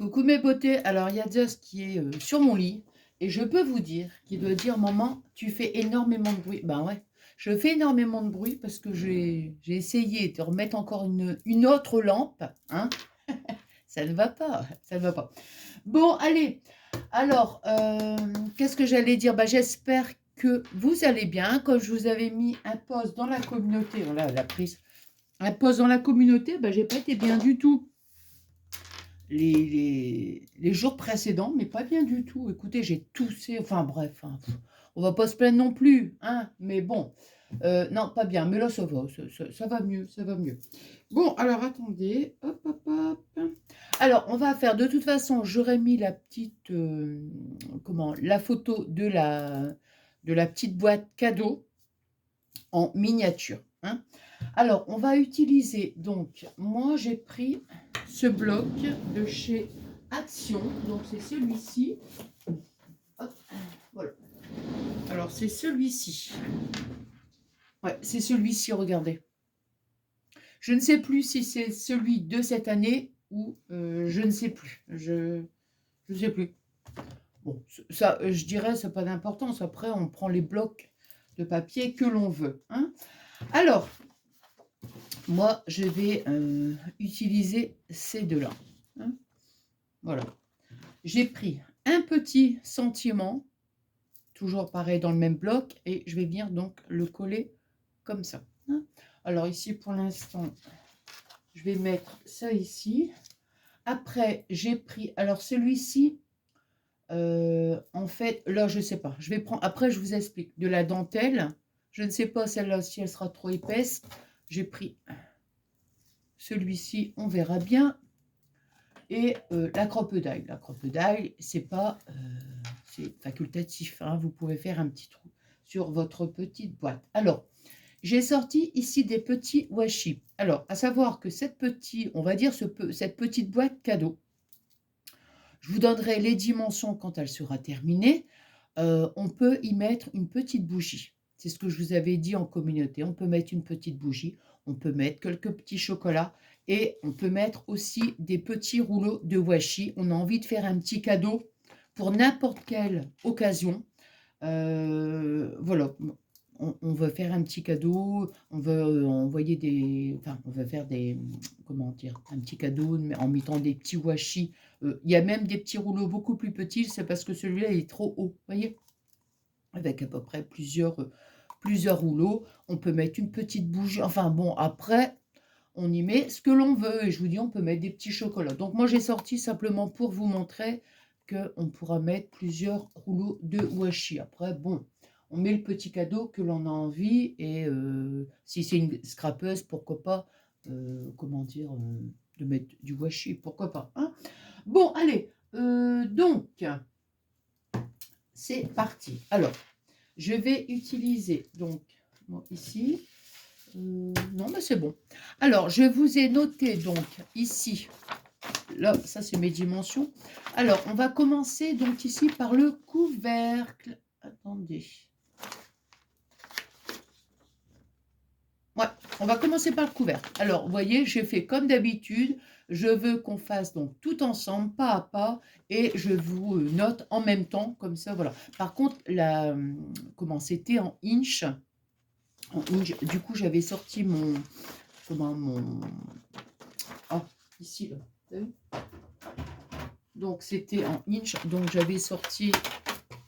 Coucou mes beautés, alors il y a Just qui est sur mon lit et je peux vous dire qu'il doit dire maman, tu fais énormément de bruit. Ben ouais, je fais énormément de bruit parce que j'ai essayé de remettre encore une autre lampe, hein. Ça ne va pas, ça ne va pas. Bon, allez, alors, qu'est-ce que j'allais dire? Bah, j'espère que vous allez bien. Comme je vous avais mis un post dans la communauté, voilà la prise, un post dans la communauté, bah, j'ai pas été bien du tout les jours précédents, mais pas bien du tout. Écoutez, j'ai toussé, enfin bref, hein, on va pas se plaindre non plus, hein, mais bon, non, pas bien, mais là ça va, ça va mieux, ça va mieux. Bon, alors attendez, hop, hop, hop. Alors, on va faire, de toute façon, j'aurais mis la petite, comment, la photo de la petite boîte cadeau en miniature, hein. Alors, on va utiliser, donc, moi j'ai pris ce bloc de chez Action, donc c'est celui-ci. Hop, voilà. Alors, c'est celui-ci. Ouais, c'est celui-ci, regardez. Je ne sais plus si c'est celui de cette année ou je ne sais plus. Je ne sais plus. Bon, ça, je dirais, ça n'a pas d'importance. Après, on prend les blocs de papier que l'on veut, hein. Alors, moi, je vais utiliser ces deux-là, hein. Voilà. J'ai pris un petit sentiment, toujours pareil dans le même bloc, et je vais venir donc le coller comme ça, hein. Alors ici, pour l'instant, je vais mettre ça ici. Après, j'ai pris, alors celui-ci, en fait, là, je ne sais pas. Je vais prendre, après, je vous explique, de la dentelle. Je ne sais pas celle-là si elle sera trop épaisse. J'ai pris celui-ci, on verra bien. Et la cropedaille. La cropedaille, c'est pas, c'est facultatif, hein. Vous pouvez faire un petit trou sur votre petite boîte. Alors, j'ai sorti ici des petits washi. Alors, à savoir que cette petite, on va dire cette petite boîte cadeau, je vous donnerai les dimensions quand elle sera terminée. On peut y mettre une petite bougie. C'est ce que je vous avais dit en communauté. On peut mettre une petite bougie, on peut mettre quelques petits chocolats et on peut mettre aussi des petits rouleaux de washi. On a envie de faire un petit cadeau pour n'importe quelle occasion. Voilà, on veut faire un petit cadeau, on veut envoyer des, enfin, on veut faire des, comment dire, un petit cadeau en mettant des petits washi. Il y a même des petits rouleaux beaucoup plus petits, c'est parce que celui-là est trop haut, voyez, avec à peu près plusieurs rouleaux. On peut mettre une petite bougie, enfin bon, après, on y met ce que l'on veut, et je vous dis, on peut mettre des petits chocolats. Donc moi, j'ai sorti simplement pour vous montrer qu'on pourra mettre plusieurs rouleaux de washi. Après, bon, on met le petit cadeau que l'on a envie, et si c'est une scrapeuse, pourquoi pas, comment dire, de mettre du washi, pourquoi pas, hein. Bon, allez, donc, c'est parti. Alors, je vais utiliser, donc, moi, ici, non, mais c'est bon. Alors, je vous ai noté, donc, ici, là, ça, c'est mes dimensions. Alors, on va commencer, donc, ici, par le couvercle. Attendez. Ouais, on va commencer par le couvercle. Alors, vous voyez, j'ai fait comme d'habitude. Je veux qu'on fasse donc tout ensemble, pas à pas, et je vous note en même temps, comme ça, voilà. Par contre, comment c'était en inch. Du coup, j'avais sorti ah, ici, là. Vous avez vu. Donc, c'était en inch. Donc, j'avais sorti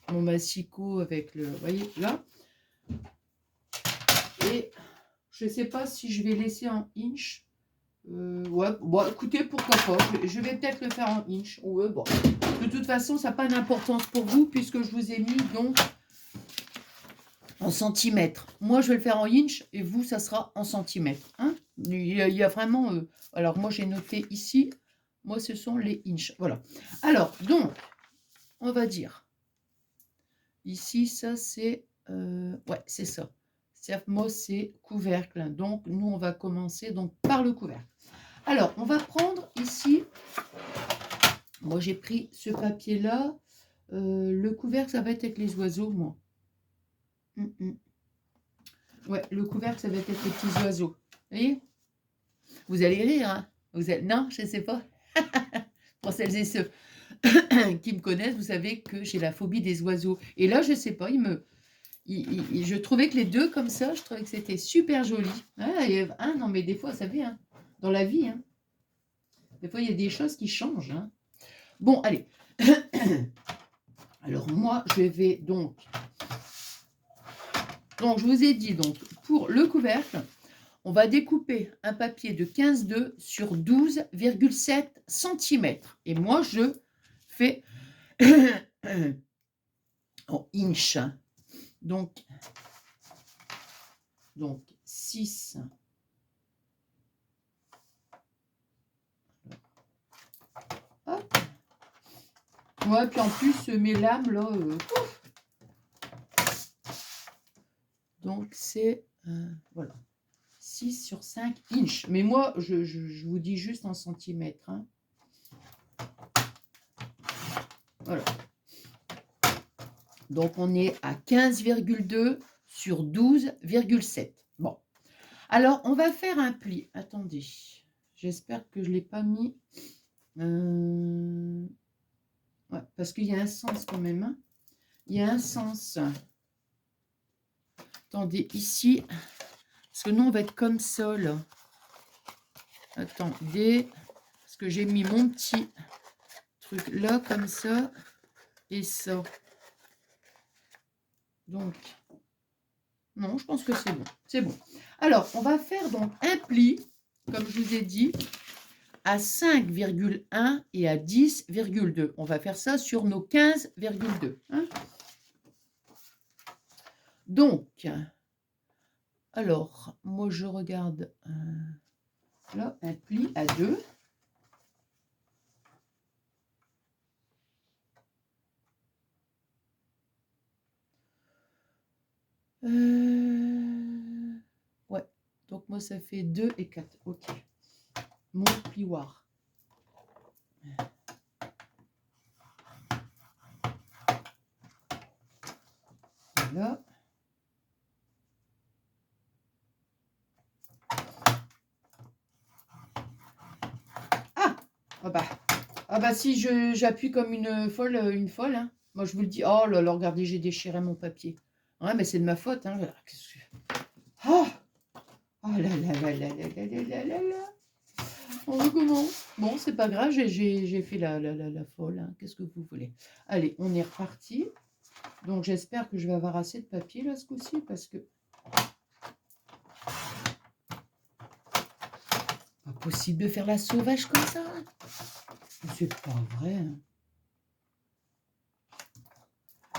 mon massicot avec le, vous voyez, là. Et je ne sais pas si je vais laisser en inch. Ouais, bon, écoutez, pourquoi pas. Je vais peut-être le faire en inch. Ouais, bon. De toute façon, ça n'a pas d'importance pour vous, puisque je vous ai mis, donc, en centimètres. Moi, je vais le faire en inch, et vous, ça sera en centimètres, hein. Il y a vraiment... alors, moi, j'ai noté ici. Moi, ce sont les inches. Voilà. Alors, donc, on va dire... Ici, ça, c'est... ouais, c'est ça. Moi, c'est couvercle. Donc, nous, on va commencer donc, par le couvercle. Alors, on va prendre ici... Moi, j'ai pris ce papier-là. Le couvercle, ça va être avec les oiseaux, moi. Ouais, le couvercle, ça va être avec les petits oiseaux. Vous voyez? Vous allez rire, hein? Non, je ne sais pas. Pour celles et ceux qui me connaissent, vous savez que j'ai la phobie des oiseaux. Et là, je sais pas, je trouvais que les deux comme ça, je trouvais que c'était super joli. Ah, non, mais des fois, vous savez, hein, dans la vie, hein, des fois, il y a des choses qui changent. Hein. Bon, allez. Alors, moi, je vais donc... Donc, je vous ai dit, donc, pour le couvercle, on va découper un papier de 15,2 sur 12,7 cm. Et moi, je fais en inch. Donc 6. Hop. Ouais, puis en plus, mes lames, là... donc, c'est... voilà. 6 sur 5 inch. Mais moi, je vous dis juste en centimètres. Hein. Voilà. Donc, on est à 15,2 sur 12,7. Bon. Alors, on va faire un pli. Attendez. J'espère que je ne l'ai pas mis. Ouais, parce qu'il y a un sens quand même. Hein. Il y a un sens. Attendez, ici. Parce que nous, on va être comme ça, là. Attendez. Parce que j'ai mis mon petit truc là, comme ça. Et ça. Donc, non, je pense que c'est bon. C'est bon. Alors, on va faire donc un pli, comme je vous ai dit, à 5,1 et à 10,2. On va faire ça sur nos 15,2. Hein. Donc, alors, moi, je regarde là, un pli à 2. Ouais, donc moi, ça fait 2 et 4. Ok. Mon plioir. Voilà. Ah bah si j'appuie comme une folle, hein. Moi je vous le dis. Oh là là, regardez, j'ai déchiré mon papier. Ouais, mais c'est de ma faute, hein. Oh, oh là là là là là là là là là. On recommence. Bon, c'est pas grave, j'ai fait la folle. Hein. Qu'est-ce que vous voulez? Allez, on est reparti. Donc j'espère que je vais avoir assez de papier là ce coup-ci parce que... Pas possible de faire la sauvage comme ça. C'est pas vrai. Hein.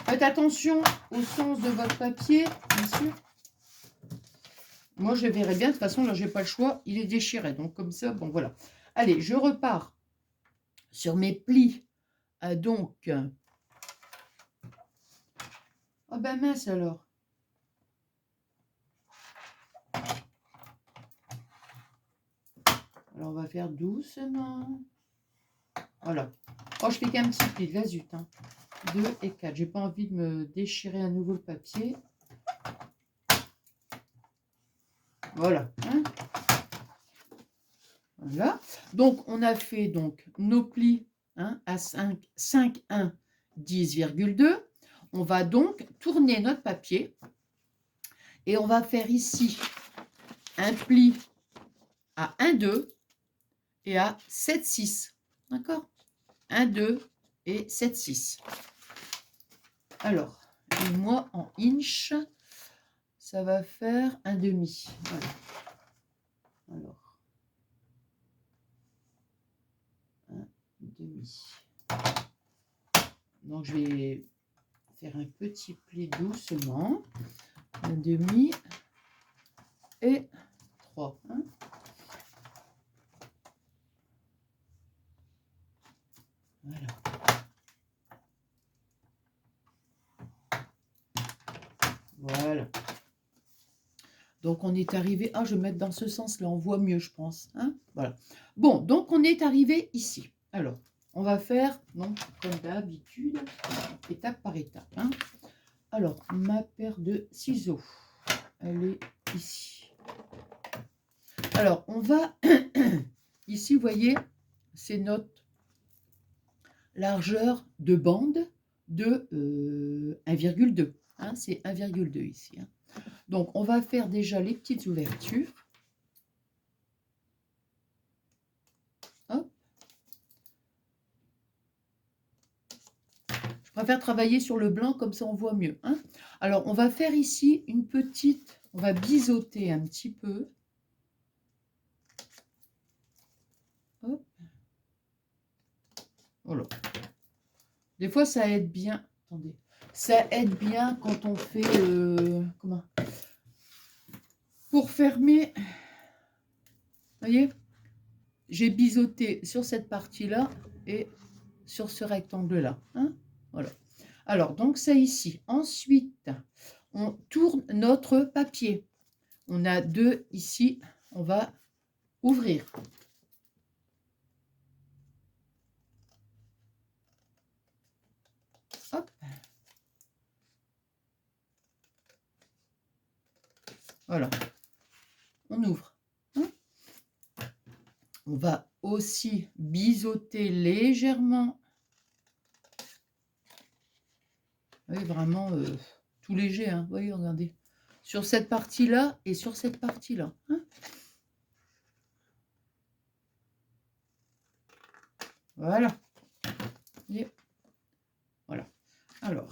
Faites attention au sens de votre papier, bien sûr. Moi, je verrai bien. De toute façon, là, j'ai pas le choix. Il est déchiré. Donc, comme ça, bon, voilà. Allez, je repars sur mes plis. Donc... Ah ben mince alors. Alors, on va faire doucement. Voilà. Oh, je fais qu'un petit pli. La zut. Hein. 2 et 4. J'ai pas envie de me déchirer à nouveau le papier. Voilà. Hein. Voilà. Donc, on a fait donc nos plis hein, à 5, 1, 10,2. On va donc tourner notre papier et on va faire ici un pli à 1, 2 et à 7, 6. D'accord? 1, 2 et 7, 6. Alors, et moi en inch, ça va faire un demi. Voilà. Alors, un demi. Donc, je vais faire un petit pli doucement. Un demi et 3. Hein. Voilà. Voilà. Donc, on est arrivé... Ah, je vais mettre dans ce sens-là, on voit mieux, je pense. Hein voilà. Bon, donc, on est arrivé ici. Alors, on va faire, donc, comme d'habitude, étape par étape. Hein. Alors, ma paire de ciseaux, elle est ici. Alors, on va... ici, vous voyez, c'est notre largeur de bande de 1,2. Hein, c'est 1,2 ici. Hein. Donc, on va faire déjà les petites ouvertures. Hop. Je préfère travailler sur le blanc, comme ça on voit mieux. Hein. Alors, on va faire ici une petite... On va biseauter un petit peu. Hop. Voilà. Des fois, ça aide bien. Attendez. Ça aide bien quand on fait... comment? Pour fermer... Vous voyez? J'ai biseauté sur cette partie-là et sur ce rectangle-là. Hein, voilà. Alors, donc, c'est ici. Ensuite, on tourne notre papier. On a 2 ici. On va ouvrir. Hop. Voilà. On ouvre. Hein, on va aussi biseauter légèrement. Vous voyez, vraiment tout léger. Hein, vous voyez, regardez. Sur cette partie-là et sur cette partie-là. Hein. Voilà. Et voilà. Alors.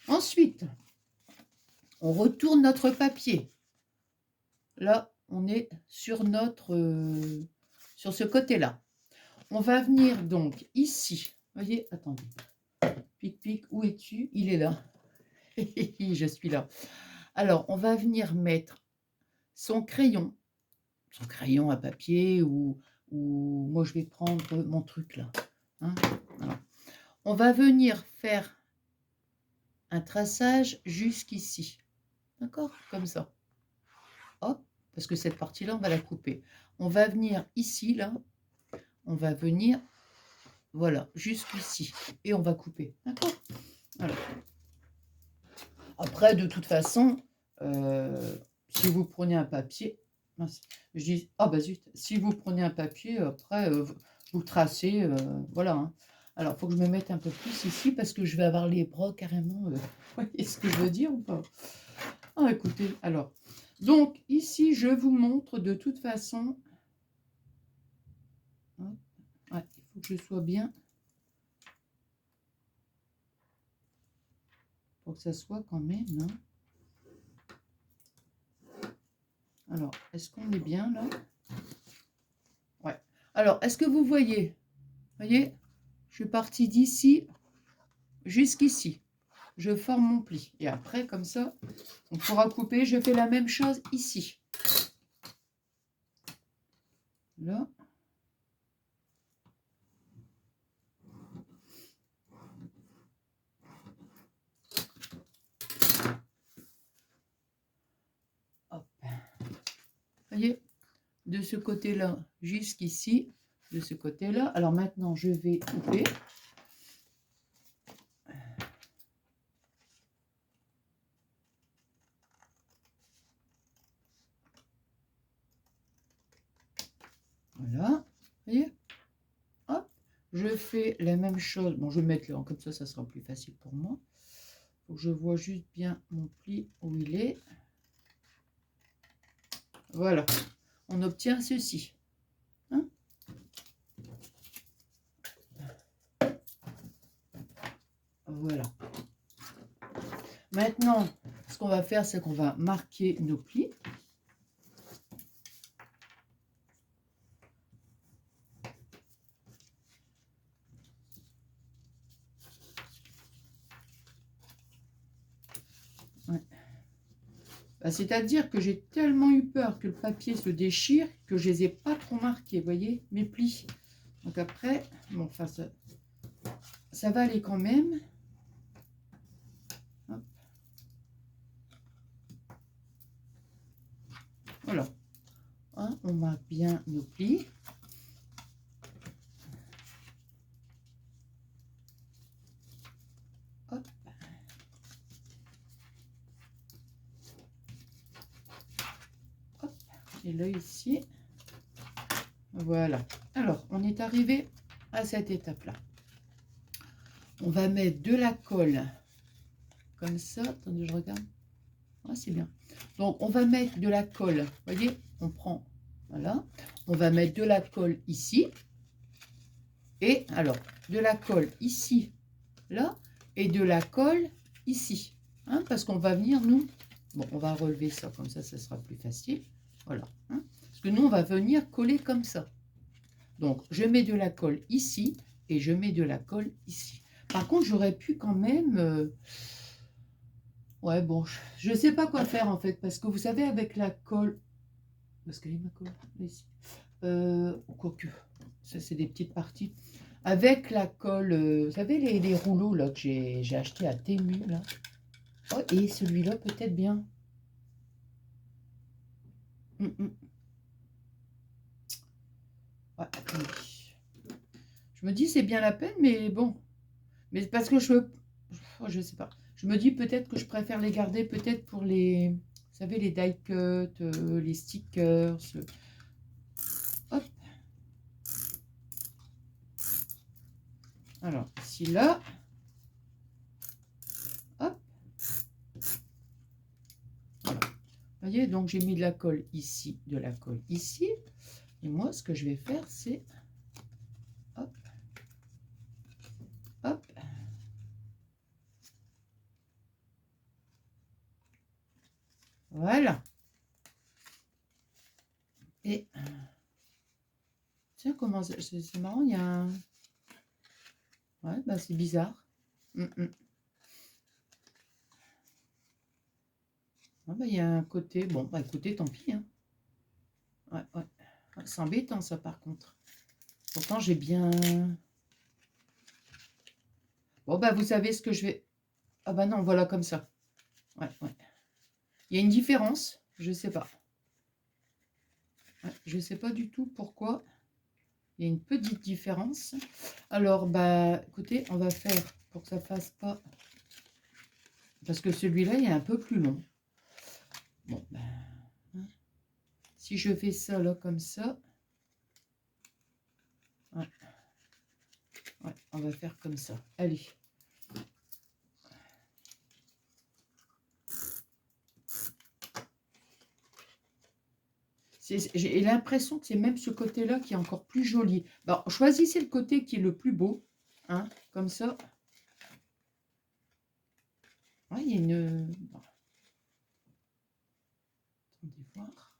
Ensuite, on retourne notre papier. Là, on est sur notre... sur ce côté-là. On va venir donc ici. Vous voyez, attendez. Pic, pic, où es-tu? Il est là. Je suis là. Alors, on va venir mettre son crayon à papier ou moi, je vais prendre mon truc là. Hein, voilà. On va venir faire un traçage jusqu'ici. D'accord? Comme ça. Hop, parce que cette partie-là, on va la couper. On va venir ici, là. On va venir, voilà, jusqu'ici. Et on va couper. D'accord? Voilà. Après, de toute façon, si vous prenez un papier... Mince, je dis, ah bah zut, si vous prenez un papier, après, vous tracez, voilà. Hein. Alors, il faut que je me mette un peu plus ici, parce que je vais avoir les bras carrément... vous voyez ce que je veux dire ou pas? Ah, écoutez, alors... Donc, ici, je vous montre de toute façon... Ouais, il faut que je sois bien... Pour que ça soit quand même... Hein. Alors, est-ce qu'on est bien là? Ouais. Alors, est-ce que vous voyez? Voyez, je suis partie d'ici jusqu'ici. Je forme mon pli. Et après, comme ça, on pourra couper. Je fais la même chose ici. Là. Hop. Voyez, de ce côté-là jusqu'ici. De ce côté-là. Alors maintenant, je vais couper. Voilà. Voyez? Hop. Je fais la même chose. Bon, je vais mettre là, comme ça sera plus facile pour moi. Faut que je vois juste bien mon pli où il est. Voilà. On obtient ceci. Hein? Voilà. Maintenant, ce qu'on va faire, c'est qu'on va marquer nos plis. Ouais. Bah, c'est-à-dire que j'ai tellement eu peur que le papier se déchire que je ne les ai pas trop marqués, vous voyez, mes plis. Donc après, bon, enfin, ça va aller quand même. Hop. Voilà. Hein, on marque bien nos plis. Hop. Hop. Et là, ici, voilà. Alors, on est arrivé à cette étape-là. On va mettre de la colle comme ça. Attendez, je regarde. Ah, c'est bien. Donc, on va mettre de la colle. Vous voyez, on prend, voilà. On va mettre de la colle ici. Et alors, de la colle ici, là. Et de la colle ici. Hein, parce qu'on va venir, nous... Bon, on va relever ça, comme ça sera plus facile. Voilà. Hein, parce que nous, on va venir coller comme ça. Donc, je mets de la colle ici. Et je mets de la colle ici. Par contre, j'aurais pu quand même... Ouais, bon, je ne sais pas quoi faire en fait, parce que vous savez, avec la colle, parce qu'elle est ma colle, ici, quoique, ça c'est des petites parties, avec la colle, vous savez, les rouleaux là que j'ai acheté à Temu, là, oh, et celui-là peut-être bien. Ouais, attendez. Je me dis c'est bien la peine, mais bon, mais parce que je sais pas, je me dis peut-être que je préfère les garder peut-être pour les, vous savez, les die cuts, les stickers, hop. Alors, ici, là. Hop. Voilà. Vous voyez, donc j'ai mis de la colle ici, de la colle ici. Et moi, ce que je vais faire, c'est... Hop. Hop. Voilà. Et... Tiens, comment... C'est marrant, il y a un... Ouais, bah c'est bizarre. Ah, bah, il y a un côté... Bon, bah écoutez, tant pis. Hein. Ouais, ouais. C'est embêtant, ça, par contre. Pourtant, j'ai bien... Bon, bah vous savez ce que je vais... Ah bah non, voilà, comme ça. Ouais, ouais. Il y a une différence, je sais pas. Ouais, je sais pas du tout pourquoi. Il y a une petite différence. Alors, bah, écoutez, on va faire pour que ça fasse pas... Parce que celui-là, il est un peu plus long. Bon, ben, hein. Si je fais ça là comme ça... Ouais. Ouais, on va faire comme ça. Allez. J'ai l'impression que c'est même ce côté-là qui est encore plus joli. Alors, choisissez le côté qui est le plus beau. Hein, comme ça. Ouais, il y a une... Bon. Attendez voir.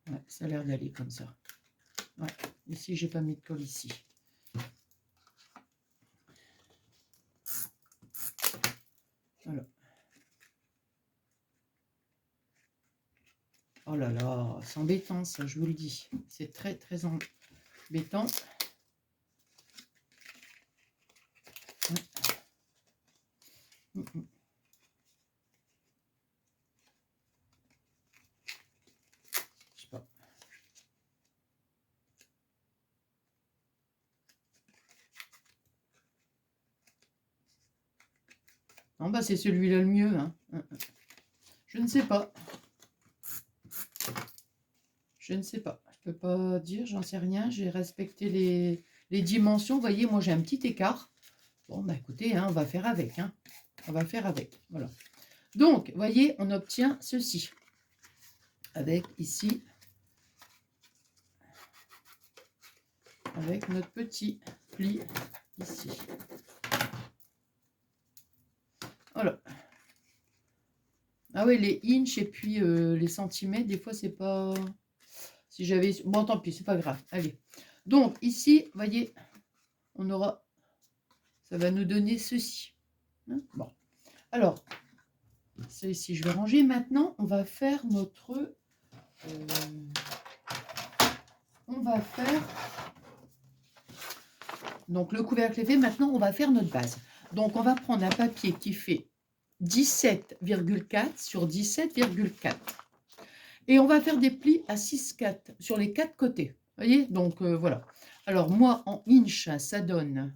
Ouais, ça a l'air d'aller comme ça. Ouais, ici, j'ai pas mis de colle ici. Voilà. Oh là là, c'est embêtant ça, je vous le dis. C'est très très embêtant. Ouais. Je sais pas. Non, bah c'est celui-là le mieux. Hein. Je ne sais pas. Je ne sais pas. Je peux pas dire, j'en sais rien. J'ai respecté les dimensions. Vous voyez, moi j'ai un petit écart. Bon, bah écoutez, hein, on va faire avec. Hein. On va faire avec. Voilà. Donc, vous voyez, on obtient ceci. Avec ici, avec notre petit pli ici. Voilà. Ah oui, les inches et puis les centimètres, des fois, c'est pas... Si j'avais... Bon, tant pis, c'est pas grave. Allez. Donc, ici, vous voyez, on aura... Ça va nous donner ceci. Hein, bon. Alors, ça ici, je vais ranger. Maintenant, on va faire notre... on va faire... Donc, le couvercle est fait. Maintenant, on va faire notre base. Donc, on va prendre un papier qui fait 17,4 sur 17,4. Et on va faire des plis à 6,4 sur les 4 côtés. Vous voyez, donc voilà. Alors, moi, en inch, ça donne...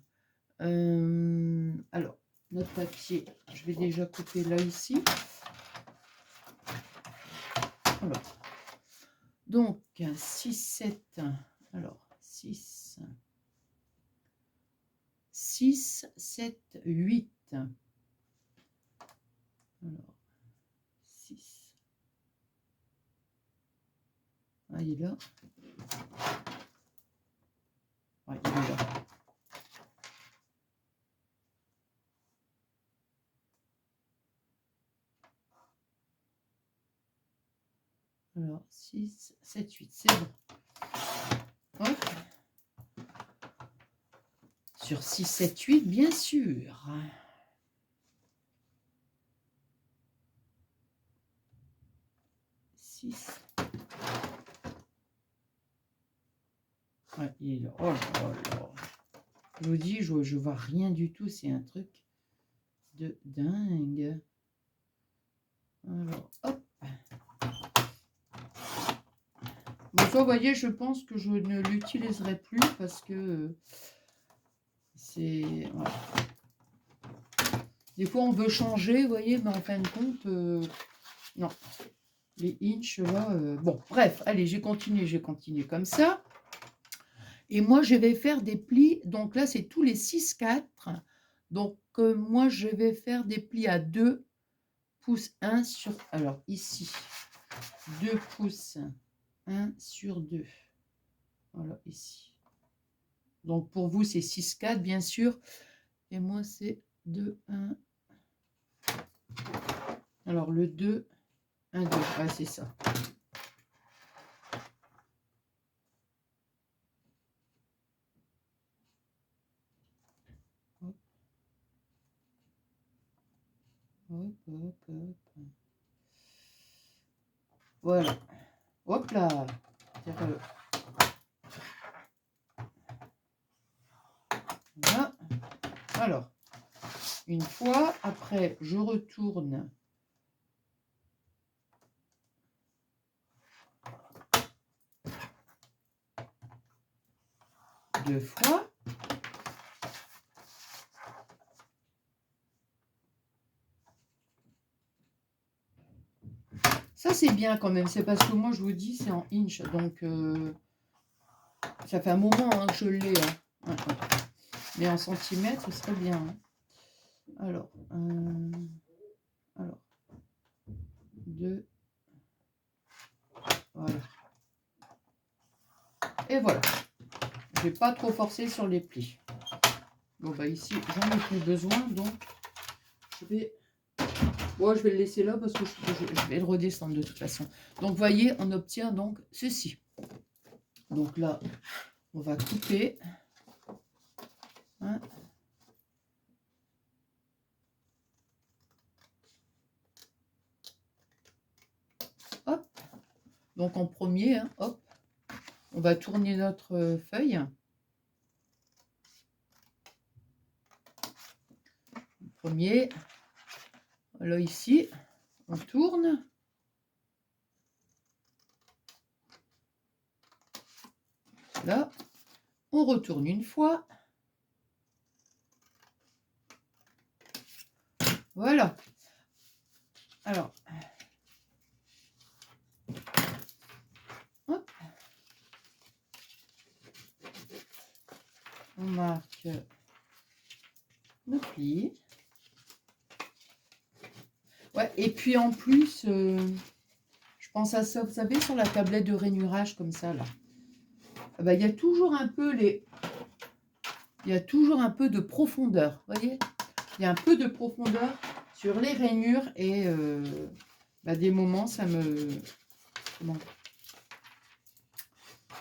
alors, notre papier, je vais déjà couper là, ici. Voilà. Donc, 6, 7. Alors, 6, 7, 8. Alors, 6. Ah, il est là. Ouais, il est là. Alors, 6, 7, 8, c'est bon. Hop. Sur 6, 7, 8, bien sûr. Ouais, il est là. Oh là là. Je vous dis, je vois rien du tout. C'est un truc de dingue. Alors, hop. Bon, ça, vous voyez, je pense que je ne l'utiliserai plus parce que c'est... Voilà. Des fois, on veut changer, vous voyez, mais en fin de compte, non. Les inches, là... Bon, bref, allez, j'ai continué comme ça. Et moi, je vais faire des plis. Donc là, c'est tous les 6-4. Donc, moi, je vais faire des plis à 2 pouces 1 sur... Alors, ici, 2 pouces 1 sur 2. Voilà, ici. Donc, pour vous, c'est 6-4, bien sûr. Et moi, c'est 2, 1. Alors, le 2, 1, 2. Ah, c'est ça. Hop. Hop, hop, hop. Voilà. Hop là. Voilà. Alors, une fois, après, je retourne. Deux fois. Ça, c'est bien quand même. C'est parce que moi, je vous dis, c'est en inch. Donc, ça fait un moment hein, que je l'ai. Hein. Ouais. Mais en centimètres, ce serait bien. Hein. Alors, 2. Voilà. Et voilà. Je vais pas trop forcer sur les plis. Bon, bah ici, j'en ai plus besoin. Donc, je vais... Ouais, je vais le laisser là parce que je vais le redescendre de toute façon. Donc, vous voyez, on obtient donc ceci. Donc là, on va couper. Hein. Hop. Donc, en premier, hein, hop. On va tourner notre feuille. Premier. Là, ici, on tourne. Là, on retourne une fois. Voilà. Alors, hop. On marque nos plis. Ouais, et puis en plus, je pense à ça, vous savez, sur la tablette de rainurage comme ça, là. Ah bah, il y a toujours un peu il y a toujours un peu de profondeur, vous voyez. Il y a un peu de profondeur sur les rainures et bah, des moments, ça me... Comment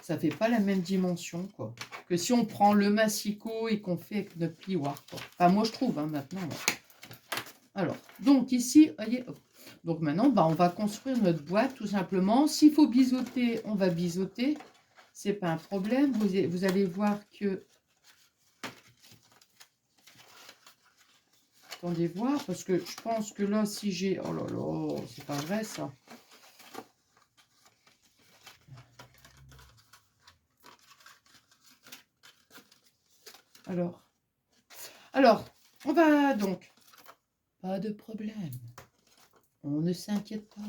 ça fait pas la même dimension, quoi. Que si on prend le massicot et qu'on fait avec notre plioir, quoi. Enfin, moi, je trouve, hein, maintenant. Ouais. Alors, donc ici, voyez, hop. Donc maintenant, bah, on va construire notre boîte, tout simplement. S'il faut biseauter, on va biseauter. C'est pas un problème. Vous allez voir que... Attendez voir, parce que je pense que là, si j'ai... Oh là là, c'est pas vrai, ça. Alors, on va donc... Pas de problème. On ne s'inquiète pas.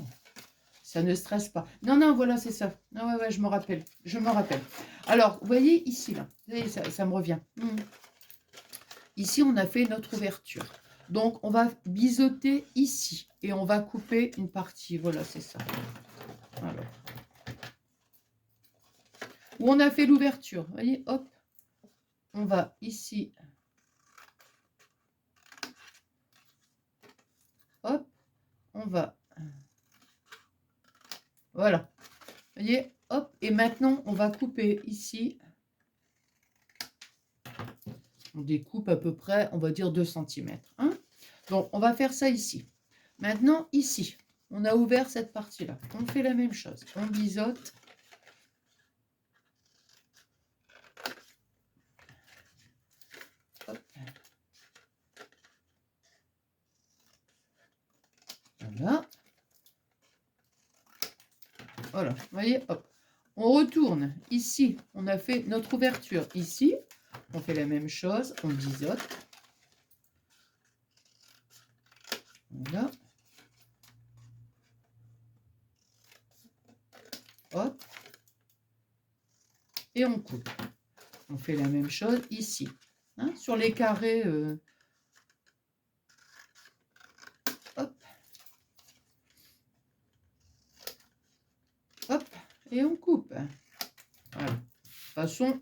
Ça ne stresse pas. Non, non, voilà, c'est ça. Non, ouais, ouais, je me rappelle. Je me rappelle. Alors, vous voyez ici, là. Vous voyez, ça me revient. Ici, on a fait notre ouverture. Donc, on va biseauter ici. Et on va couper une partie. Voilà, c'est ça. Alors. Où on a fait l'ouverture. Vous voyez, hop. On va ici. Hop. On va. Voilà. Vous voyez, hop. Et maintenant, on va couper ici. On découpe à peu près, on va dire 2 cm. Hein. Donc, on va faire ça ici. Maintenant, ici, on a ouvert cette partie-là. On fait la même chose. On biseaute. Hop. Voilà. Voilà. Vous voyez, hop. On retourne. Ici, on a fait notre ouverture. Ici, on fait la même chose. On biseaute. Voilà. Hop. Et on coupe. On fait la même chose ici. Hein, sur les carrés. Hop. Hop. Et on coupe. Voilà. De toute façon,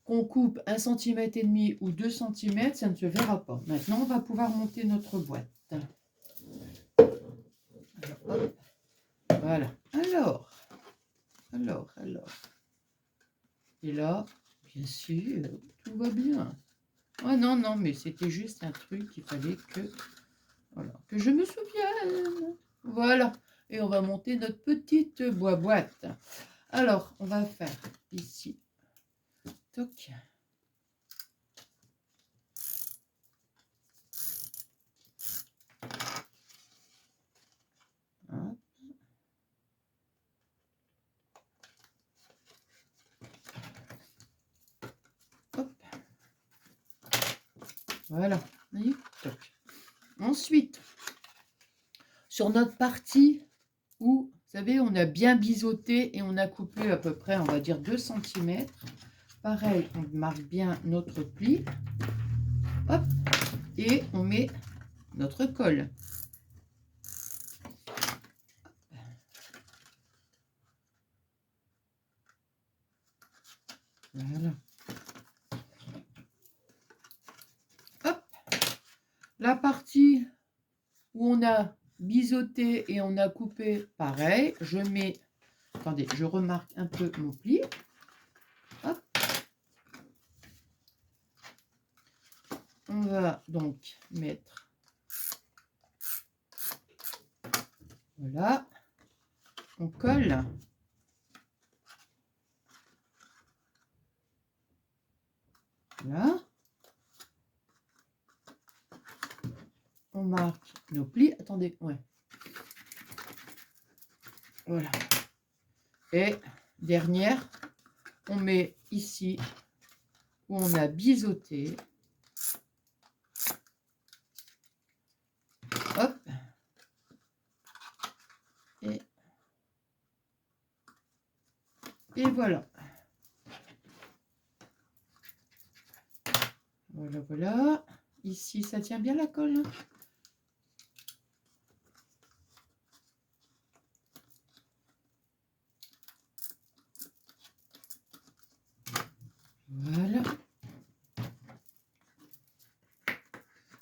qu'on coupe 1,5 cm ou 2 cm, ça ne se verra pas. Maintenant, on va pouvoir monter notre boîte. Alors, hop. Voilà. Alors. Et là, bien sûr, tout va bien. Oh non, non, mais c'était juste un truc qu'il fallait que, voilà, que je me souvienne. Voilà. Et on va monter notre petite boîte. Alors, on va faire ici. Toc. Hop. Hop. Voilà. Voyez, toc. Ensuite, sur notre partie où, vous savez, on a bien biseauté et on a coupé à peu près, on va dire 2 cm. Pareil, on marque bien notre pli. Hop. Et on met notre colle. Voilà. Hop. La partie où on a biseauté et on a coupé, pareil, je mets, attendez, je remarque un peu mon pli. Hop. On va donc mettre, voilà, on colle. Voilà. On marque nos plis. Attendez, ouais. Voilà. Et dernière, on met ici où on a biseauté. Hop. Et voilà. Voilà, voilà. Ici, ça tient bien la colle. Voilà.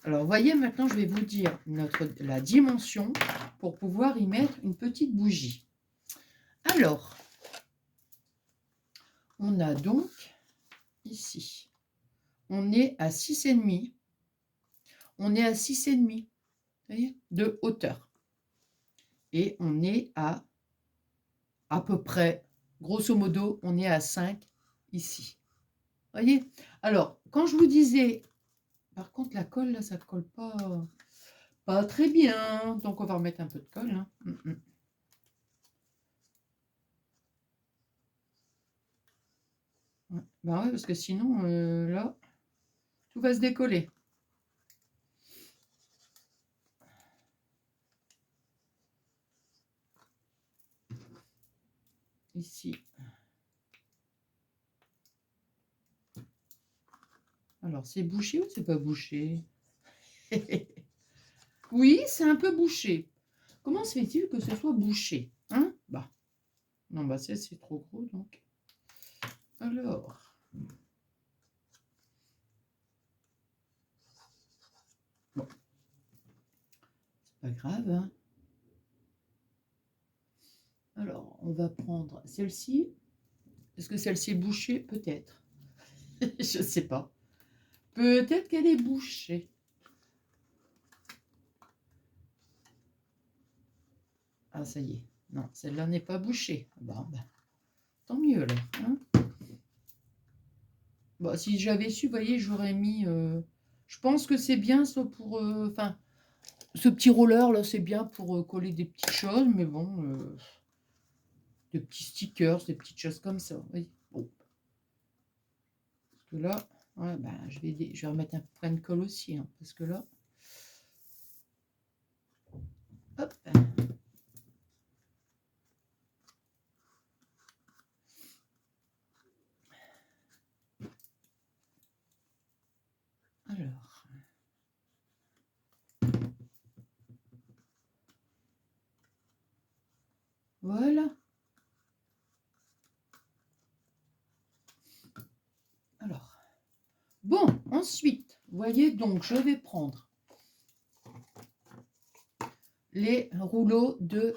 Alors, vous voyez, maintenant, je vais vous dire la dimension pour pouvoir y mettre une petite bougie. Alors, on a donc ici, on est à 6,5. On est à 6,5, vous voyez, de hauteur. Et on est à peu près, grosso modo, on est à 5 ici. Vous voyez? Alors, quand je vous disais, par contre, la colle, là, ça ne colle pas très bien. Donc, on va remettre un peu de colle. Hein. Ouais. Bah ouais, parce que sinon, là, tout va se décoller. ici. Alors, c'est bouché ou c'est pas bouché? Oui, c'est un peu bouché. Comment se fait-il que ce soit bouché? Hein? Bah, non, bah ça, c'est trop gros, donc. Alors. Bon. C'est pas grave, hein. Alors, on va prendre celle-ci. Est-ce que celle-ci est bouchée? Peut-être. Je sais pas. Peut-être qu'elle est bouchée. Ah, ça y est. Non, celle-là n'est pas bouchée. Bon, ben, tant mieux alors. Hein. Bon, si j'avais su, vous voyez, j'aurais mis... je pense que c'est bien ça pour... Enfin, ce petit roller là, c'est bien pour coller des petites choses, mais bon... des petits stickers, des petites choses comme ça. Oui. Bon. Parce que là... Ouais, ben, je vais remettre un point de colle aussi. Hein, parce que là... Hop. Alors... Voilà. Alors, bon, ensuite, vous voyez, donc je vais prendre les rouleaux de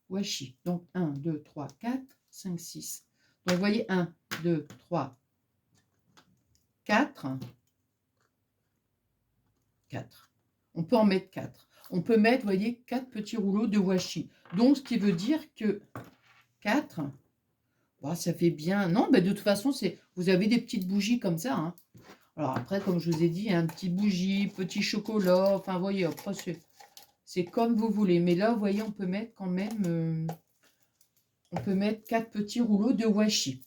washi. Donc 1, 2, 3, 4, 5, 6. Donc vous voyez 1, 2, 3, 4. 4. On peut en mettre 4. On peut mettre, vous voyez, 4 petits rouleaux de washi. Donc ce qui veut dire que 4, oh, ça fait bien. Non, ben de toute façon, vous avez des petites bougies comme ça. Hein. Alors après, comme je vous ai dit, un petit bougie, petit chocolat, enfin, vous voyez, après, c'est comme vous voulez. Mais là, vous voyez, on peut mettre quand même, on peut mettre 4 petits rouleaux de washi.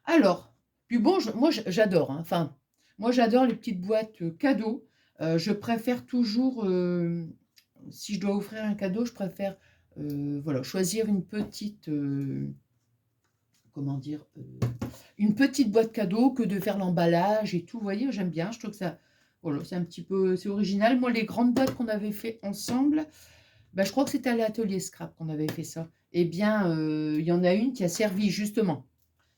Alors, puis bon, moi, j'adore. Hein. Enfin, moi, j'adore les petites boîtes cadeaux. Je préfère toujours, si je dois offrir un cadeau, je préfère voilà, choisir une petite, comment dire, une petite boîte cadeau que de faire l'emballage et tout. Vous voyez, j'aime bien. Je trouve que ça, voilà, c'est un petit peu, c'est original. Moi, les grandes boîtes qu'on avait fait ensemble, ben, je crois que c'était à l'atelier Scrap qu'on avait fait ça. Eh bien, il y en a une qui a servi justement.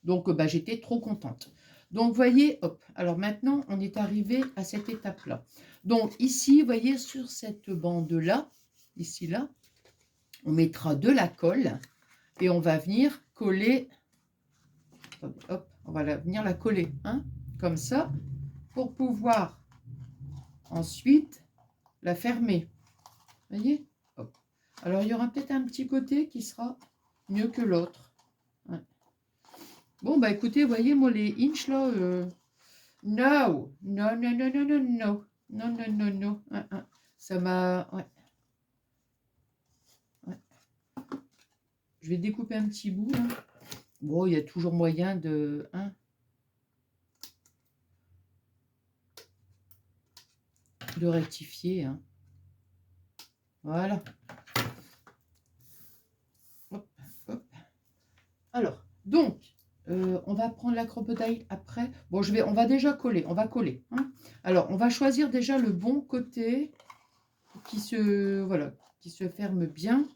Donc, bah, j'étais trop contente. Donc, vous voyez, hop. Alors maintenant, on est arrivé à cette étape-là. Donc, ici, vous voyez, sur cette bande-là, ici, là, on mettra de la colle et on va venir coller, hop, on va venir la coller, hein, comme ça, pour pouvoir ensuite la fermer. Vous voyez, hop. Alors, il y aura peut-être un petit côté qui sera mieux que l'autre. Ouais. Bon, bah écoutez, vous voyez, moi, les inches, là... No, non, non, non, non, non, non, non, non, non, non, ça m'a, ouais, ouais. Je vais découper un petit bout, là. Bon, il y a toujours moyen de, de rectifier, hein. Voilà. Hop, hop. Alors, donc, on va prendre la crocodile après. Bon, on va déjà coller, on va coller, hein. Alors, on va choisir déjà le bon côté qui se, voilà, qui se ferme bien.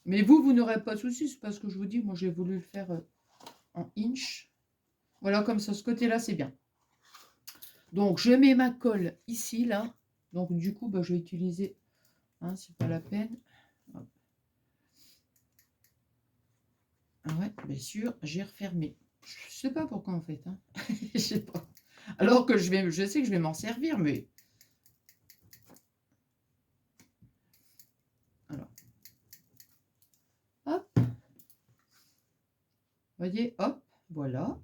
Mais vous n'aurez pas de souci, c'est parce que je vous dis, moi, j'ai voulu le faire en inch. Voilà, comme ça, ce côté-là, c'est bien. Donc, je mets ma colle ici, là. Donc, du coup, bah, je vais utiliser, hein, c'est pas la peine. Hop. Ah ouais, bien sûr, j'ai refermé. Je sais pas pourquoi, en fait. Hein. Je sais pas. Alors que je sais que je vais m'en servir, mais... Alors. Hop. Vous voyez, hop, voilà.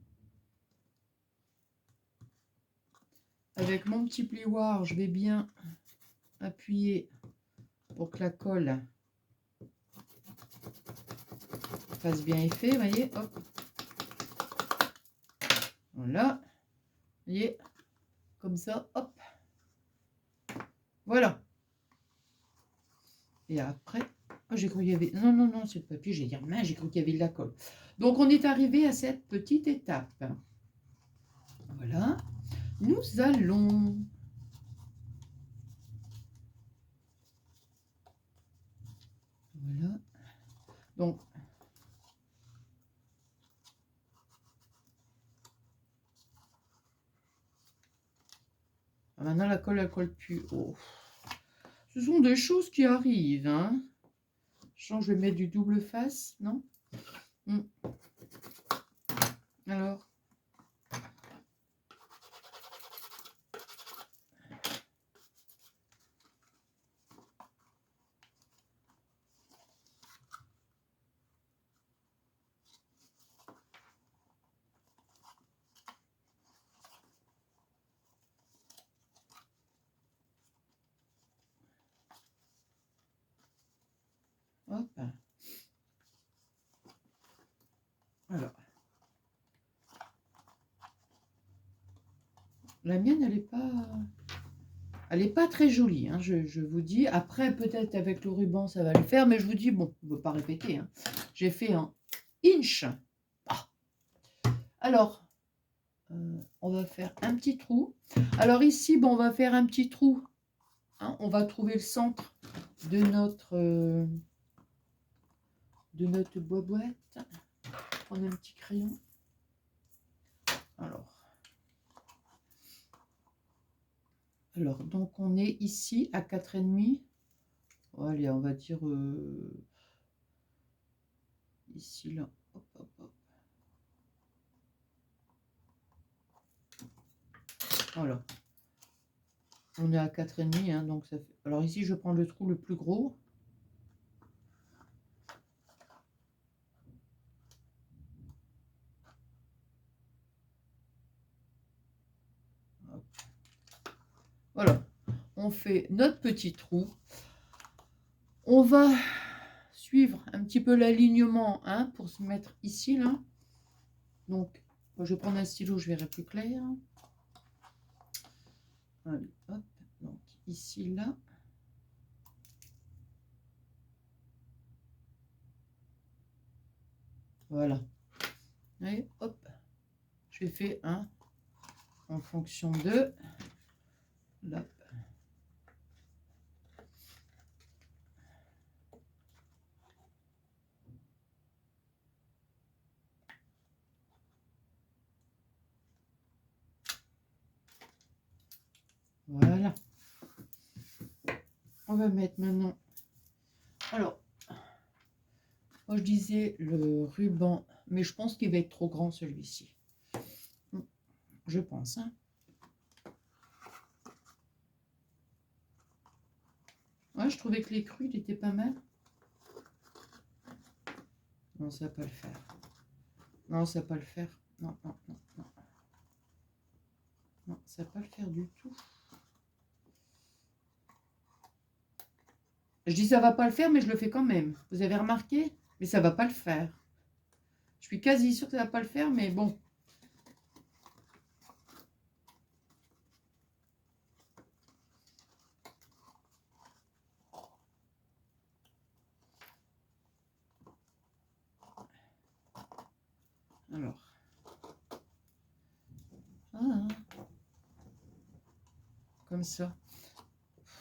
Avec mon petit plioir, je vais bien appuyer pour que la colle fasse bien effet, vous voyez, hop. Voilà. Vous voyez, comme ça, hop. Voilà. Et après, Oh, j'ai cru qu'il y avait... Non, non, non, c'est le papier. J'ai dit, mince, j'ai cru qu'il y avait de la colle. Donc, on est arrivé à cette petite étape. Voilà. Nous allons... Voilà. Donc, maintenant, la colle, elle colle plus. Oh. Ce sont des choses qui arrivent, hein. Je vais mettre du double face, non? Alors, hop. Alors, la mienne, elle est pas très jolie, hein, je vous dis. Après, peut-être avec le ruban, ça va le faire, mais je vous dis, bon, on ne veut pas répéter, hein. J'ai fait un inch. Ah. Alors, on va faire un petit trou. Alors ici, bon, on va faire un petit trou. Hein, on va trouver le centre de notre boîte. Prendre un petit crayon. Alors, donc on est ici à 4,5. Allez, on va dire ici, là. Hop, hop, hop. Voilà. On est à 4,5, hein, donc ça fait... Alors ici, je prends le trou le plus gros. Hop. Voilà. On fait notre petit trou. On va suivre un petit peu l'alignement, hein, pour se mettre ici, là. Donc, je vais prendre un stylo, je verrai plus clair. Allez, hop. Donc, ici, là. Voilà. Et hop. J'ai fait un en fonction de... Là. Voilà. On va mettre maintenant... Alors, moi je disais le ruban, mais je pense qu'il va être trop grand celui-ci. Je pense, hein. Ouais, je trouvais que les crus, il était pas mal. Non, ça va pas le faire. Non, ça va pas le faire. Non, non, non, non. Non, ça va pas le faire du tout. Je dis ça va pas le faire, mais je le fais quand même. Vous avez remarqué? Mais ça va pas le faire. Je suis quasi sûre que ça va pas le faire, mais bon. Alors. Ah, comme ça.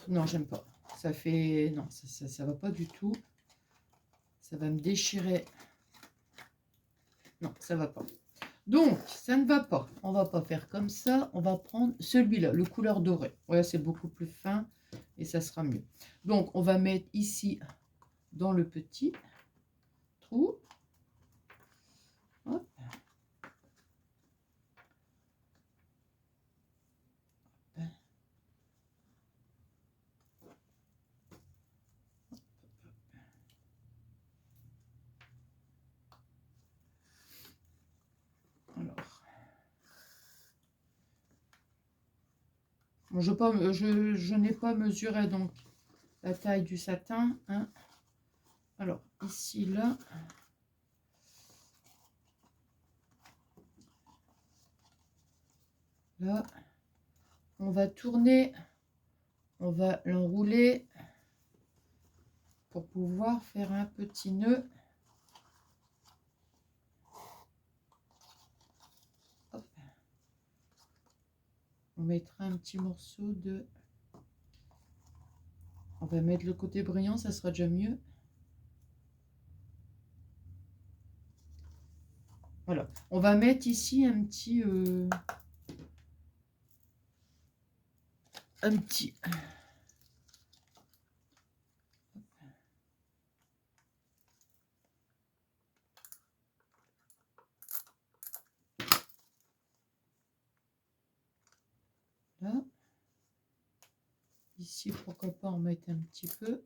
Non, j'aime pas. Ça fait... Non, ça va pas du tout. Ça va me déchirer. Non, ça va pas. Donc, ça ne va pas. On va pas faire comme ça. On va prendre celui-là, le couleur dorée. Ouais, c'est beaucoup plus fin et ça sera mieux. Donc, on va mettre ici dans le petit trou. Hop. Alors, je n'ai pas mesuré donc la taille du satin, hein. Alors, ici, là. Là, on va tourner, on va l'enrouler. pour pouvoir faire un petit nœud. Hop. On mettra un petit morceau de... On va mettre le côté brillant, ça sera déjà mieux. Voilà. On va mettre ici un petit... Là. Ici, pourquoi pas en mettre un petit peu.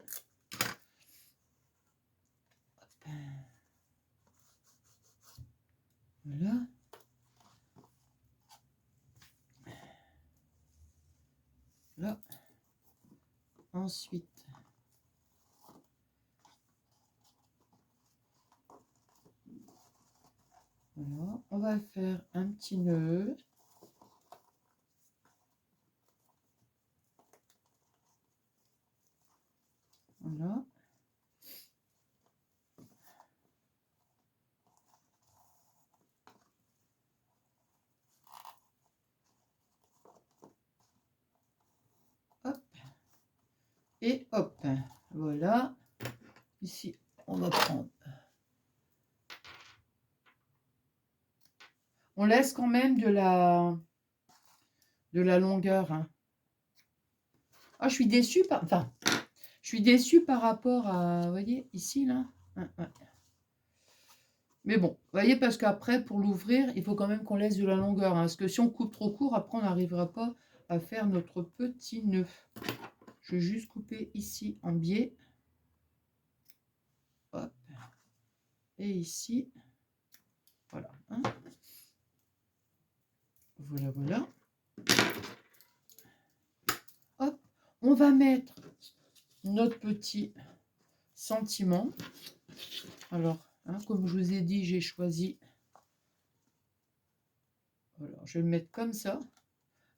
Hop. Voilà. Là. Ensuite, voilà, on va faire un petit nœud. Voilà. Hop. Et hop. Voilà. Ici, on va prendre. On laisse quand même de la longueur. Hein. Ah, je suis déçue par... Enfin, je suis déçue par rapport à... Vous voyez, ici, là. Ouais. Mais bon, vous voyez, parce qu'après, pour l'ouvrir, il faut quand même qu'on laisse de la longueur. Hein, parce que si on coupe trop court, après, on n'arrivera pas à faire notre petit nœud. Je vais juste couper ici en biais. Hop. Et ici. Voilà. Hein. Voilà, voilà. Hop. On va mettre notre petit sentiment. Alors, hein, comme je vous ai dit, j'ai choisi. Voilà, je vais le mettre comme ça.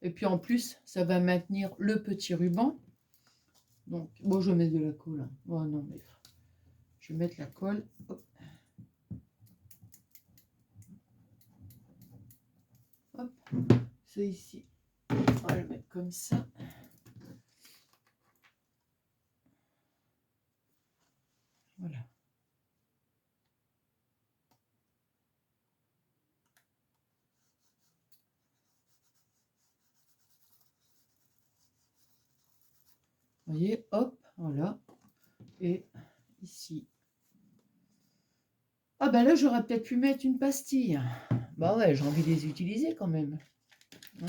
Et puis en plus, ça va maintenir le petit ruban. Donc, bon, je vais mettre de la colle. Hein. Oh non, mais je vais mettre la colle. Hop. Hop. C'est ici. On va le mettre comme ça. Voilà. Vous voyez, hop, voilà. Et ici. Ah ben là, j'aurais peut-être pu mettre une pastille. Bah ouais, j'ai envie de les utiliser quand même. Hein,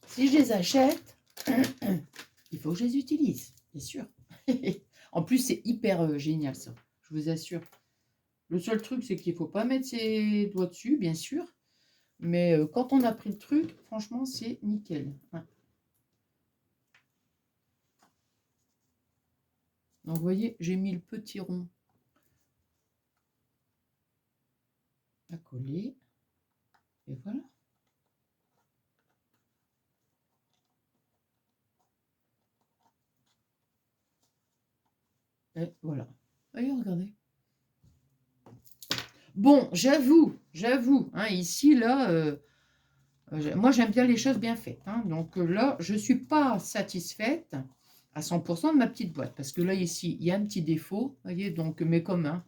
si je les achète, il faut que je les utilise, bien sûr. En plus, c'est hyper génial ça, je vous assure. Le seul truc, c'est qu'il ne faut pas mettre ses doigts dessus, bien sûr. Mais quand on a pris le truc, franchement, c'est nickel. Hein. Donc, vous voyez, j'ai mis le petit rond à coller. Et voilà. Et voilà. Allez, regardez. Bon, j'avoue, hein, ici, là, moi, j'aime bien les choses bien faites. Hein, donc là, je ne suis pas satisfaite à 100% de ma petite boîte. Parce que là, ici, il y a un petit défaut. Vous voyez, donc, mais commun.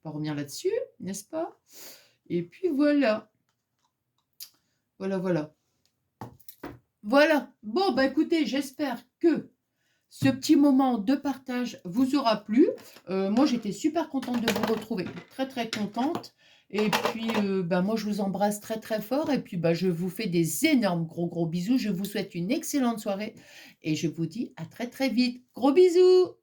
On va revenir là-dessus, n'est-ce pas? Et puis, voilà. Voilà, voilà. Voilà. Bon, bah écoutez, j'espère que ce petit moment de partage vous aura plu. Moi, j'étais super contente de vous retrouver. Très, très contente. Et puis, bah, moi, je vous embrasse très, très fort. Et puis, bah, je vous fais des énormes gros bisous. Je vous souhaite une excellente soirée. Et je vous dis à très, très vite. Gros bisous!